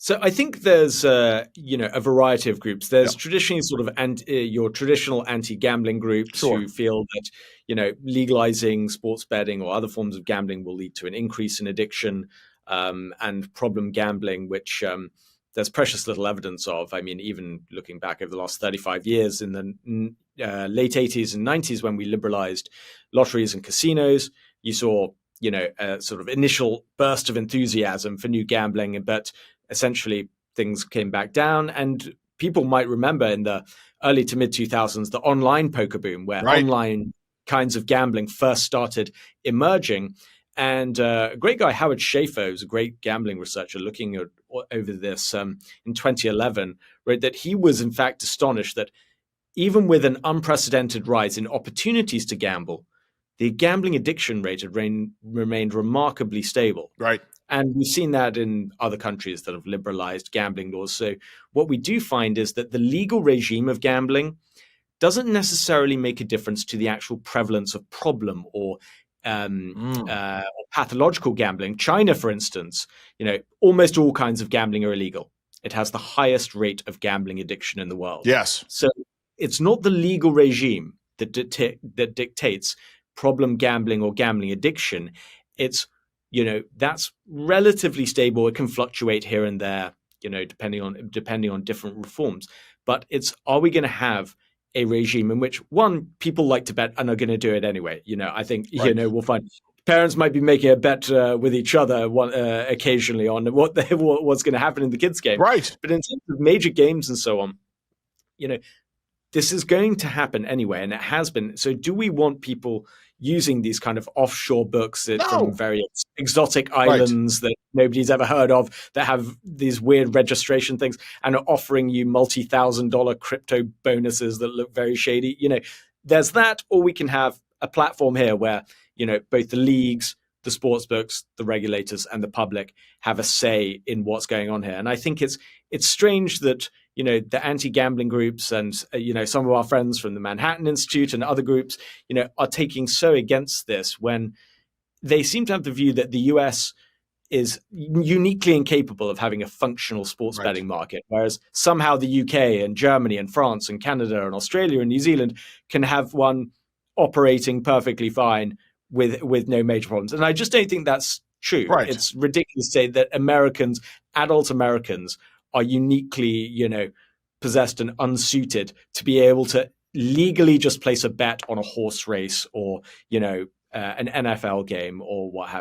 So I think there's a variety of groups. Yeah, There's traditionally sort of your traditional anti-gambling groups sure. who feel that legalizing sports betting or other forms of gambling will lead to an increase in addiction and problem gambling, which there's precious little evidence of. I mean, even looking back over the last 35 years, in the late 80s and 90s, when we liberalized lotteries and casinos, you saw a sort of initial burst of enthusiasm for new gambling, but essentially things came back down. And people might remember in the early to mid 2000s the online poker boom, where Right. online kinds of gambling first started emerging. And a great guy, Howard Schaefer, who's a great gambling researcher, looking over this in 2011, wrote that he was in fact astonished that even with an unprecedented rise in opportunities to gamble, the gambling addiction rate had remained remarkably stable. Right. And we've seen that in other countries that have liberalized gambling laws. So what we do find is that the legal regime of gambling doesn't necessarily make a difference to the actual prevalence of problem or pathological gambling. China, for instance, almost all kinds of gambling are illegal. It has the highest rate of gambling addiction in the world. Yes. So it's not the legal regime that dictates problem gambling or gambling addiction. It's that's relatively stable. It can fluctuate here and there, depending on different reforms. But are we going to have a regime in which, one, people like to bet and are going to do it anyway? I think Right. we'll find parents might be making a bet with each other occasionally on what's going to happen in the kids' game. Right. But in terms of major games and so on, this is going to happen anyway, and it has been. So do we want people using these kind of offshore books from No. very exotic Right. islands that nobody's ever heard of, that have these weird registration things and are offering you multi-$1,000 crypto bonuses that look very shady? There's that, or we can have a platform here where, both the leagues, the sports books, the regulators, and the public have a say in what's going on here. And I think it's strange that the anti-gambling groups and some of our friends from the Manhattan Institute and other groups are taking so against this, when they seem to have the view that the US is uniquely incapable of having a functional sports Right. betting market, whereas somehow the UK and Germany and France and Canada and Australia and New Zealand can have one operating perfectly fine with no major problems. And I just don't think that's true. Right. It's ridiculous to say that adult Americans, are uniquely, possessed and unsuited to be able to legally just place a bet on a horse race or, an NFL game or what have you.